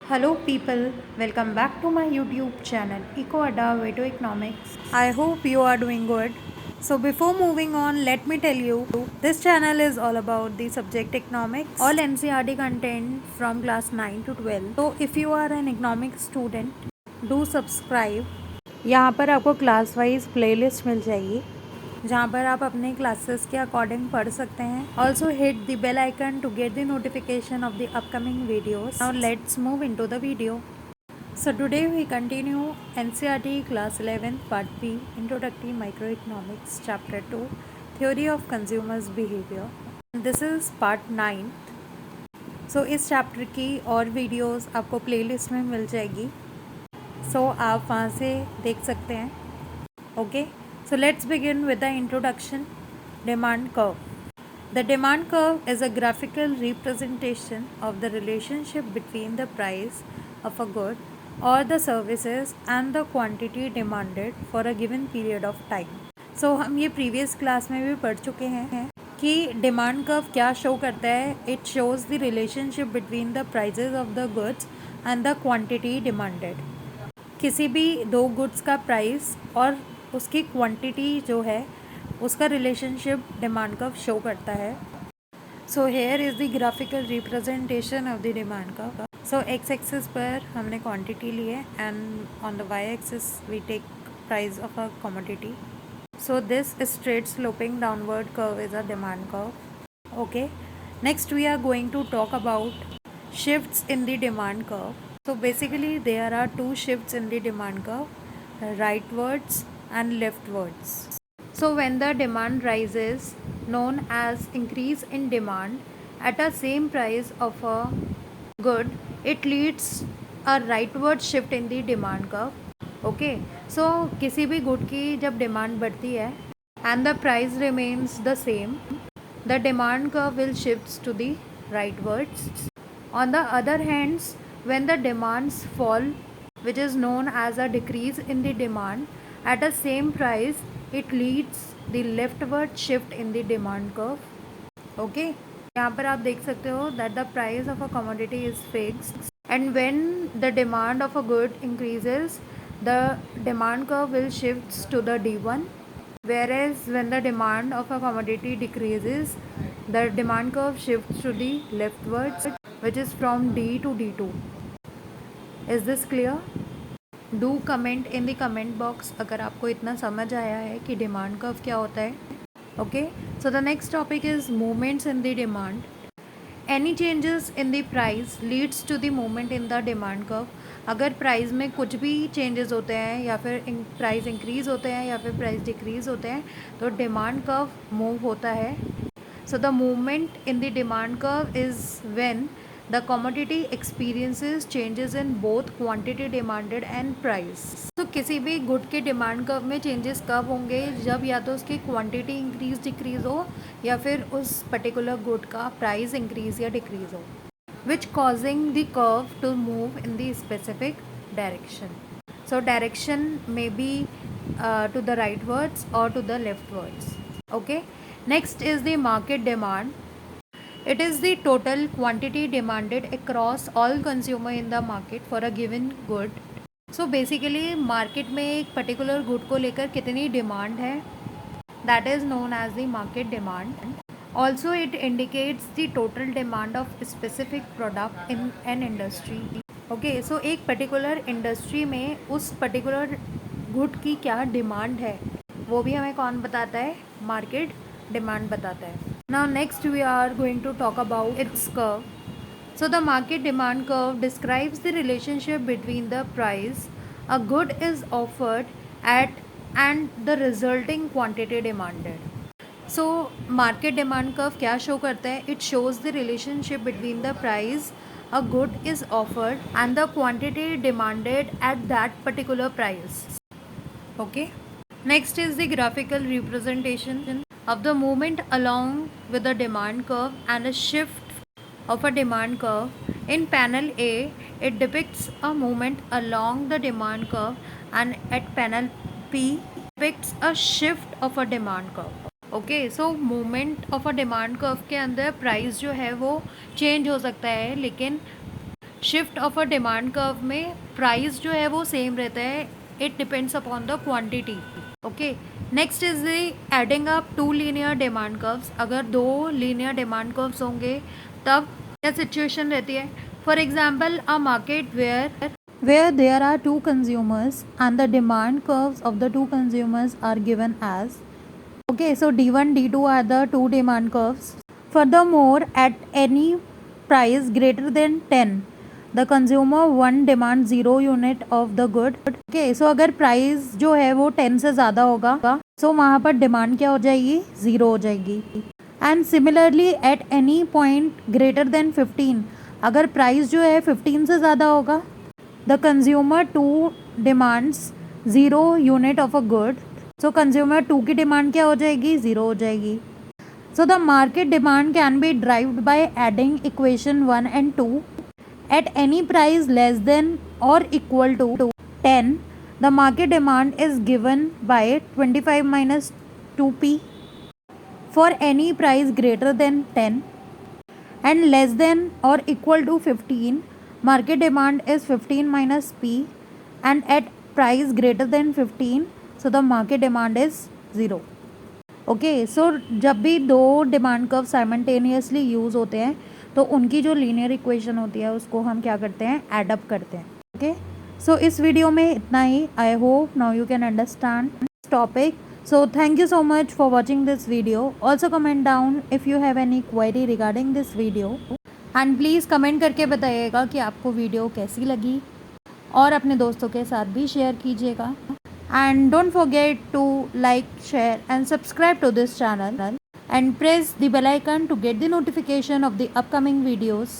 Hello people, welcome back to my YouTube channel EcoAda Way to Economics. I hope you are doing good. So before moving on, let me tell you, this channel is all about the subject economics, all NCERT content from class 9 to 12. So if you are an economics student, do subscribe. यहाँ पर आपको class wise playlist मिल जाएगी जहाँ पर आप अपने classes के according पढ़ सकते हैं. Also hit the bell icon to get the notification of the upcoming videos. Now let's move into the video. So today we continue NCERT class 11th part B, Introductory Microeconomics chapter 2, Theory of Consumers Behavior. This is part 9. So इस chapter की और videos आपको playlist में मिल जाएगी. So आप वहाँ से देख सकते हैं. Okay. So let's begin with the introduction. Demand curve. The demand curve is a graphical representation of the relationship between the price of a good or the services and the quantity demanded for a given period of time. So हम ये previous class में भी पढ़ चुके हैं कि demand curve क्या show करता है. It shows the relationship between the prices of the goods and the quantity demanded. किसी भी दो गुड्स का प्राइस और उसकी क्वांटिटी जो है उसका रिलेशनशिप डिमांड कर्व शो करता है. So here is the graphical representation of the demand curve. So X axis पर हमने क्वांटिटी ली है and on the Y axis we take price of a commodity. So this straight sloping downward curve is a demand curve. Okay, next we are going to talk about shifts in the demand curve. So basically there are two shifts in the demand curve, rightwards and leftwards. So when the demand rises, known as increase in demand at a same price of a good, it leads a rightward shift in the demand curve. Okay, so किसी भी good की जब demand बढ़ती है and the price remains the same, the demand curve will shift to the rightwards. On the other hand, when the demands fall, which is known as a decrease in the demand at the same price, it leads the leftward shift in the demand curve. Okay, यहाँ पर आप देख सकते हो that the price of a commodity is fixed and when the demand of a good increases, the demand curve will shift to the D1, whereas when the demand of a commodity decreases, the demand curve shifts to the leftwards, which is from D to D2. Is this clear? Do comment in the comment box अगर आपको इतना समझ आया है कि demand curve क्या होता है. Okay, so the next topic is movements in the demand. Any changes in the price leads to the movement in the demand curve. अगर प्राइस में कुछ भी चेंजेस होते हैं या फिर प्राइस इंक्रीज़ होते हैं या फिर प्राइस डिक्रीज़ होते हैं तो डिमांड कर्व मूव होता है. So the movement in the demand curve is when the commodity experiences changes in both quantity demanded and price. तो किसी भी गुड के डिमांड कर्व में चेंजेस कब होंगे? जब या तो उसकी क्वांटिटी इंक्रीज डिक्रीज हो या फिर उस पर्टिकुलर गुड का प्राइस इंक्रीज या डिक्रीज हो, which causing the curve to move in the specific direction. So direction may be to the rightwards or to the leftwards. Okay. Next is the market demand. It is the total quantity demanded across all consumer in the market for a given good. So basically market में एक particular good को लेकर कितनी demand है, that is known as the market demand. Also it indicates the total demand of specific product in an industry. Okay, so एक particular industry में उस particular good की क्या demand है वो भी हमें कौन बताता है? मार्केट डिमांड बताता है. Now next we are going to talk about its curve. So the market demand curve describes the relationship between the price a good is offered at and the resulting quantity demanded. So market demand curve क्या show करता है? It shows the relationship between the price a good is offered and the quantity demanded at that particular price. Okay. Next is the graphical representation of the movement along with the demand curve and a shift of a demand curve. In panel A, it depicts a movement along the demand curve and at panel P depicts a shift of a demand curve. Okay, so movement of a demand curve के अंदर price जो है वो change हो सकता है लेकिन shift of a demand curve में प्राइस जो है वो सेम रहता है, it depends upon the quantity. Okay, next is the adding up to linear demand curves. अगर दो लीनियर डिमांड कर्व्स होंगे तब क्या सिचुएशन रहती है? For example, a market where there are two consumers and the demand curves of the two consumers are given as, okay, so d1 d2 are the two demand curves. Furthermore, at any price greater than 10, the consumer 1 demand 0 unit of the good. okay, so अगर price जो है वो 10 से ज़्यादा होगा so वहाँ पर demand क्या हो जाएगी? 0 हो जाएगी। And similarly at any point greater than 15, अगर प्राइस जो है 15 से ज़्यादा होगा, the consumer 2 demands 0 unit of a good, so consumer 2 की डिमांड क्या हो जाएगी? 0 हो जाएगी। so the market demand can be derived by adding equation 1 and 2 at any price less than or equal to 10, the market demand is given by 25 minus 2p for any price greater than 10 and less than or equal to 15, market demand is 15 minus p, and at price greater than 15, so the market demand is 0. Okay, सो जब भी दो demand curve simultaneously use होते हैं तो उनकी जो linear equation होती है उसको हम क्या करते हैं? एड अप करते हैं। ओके, सो इस वीडियो में इतना ही। I hope now you can understand this topic. So thank you so much for watching this video. Also comment down if you have any query regarding this video. And please comment करके बताइएगा कि आपको video कैसी लगी और अपने दोस्तों के साथ भी शेयर कीजिएगा. And don't forget to like, share and subscribe to this channel and press the bell icon to get the notification of the upcoming videos.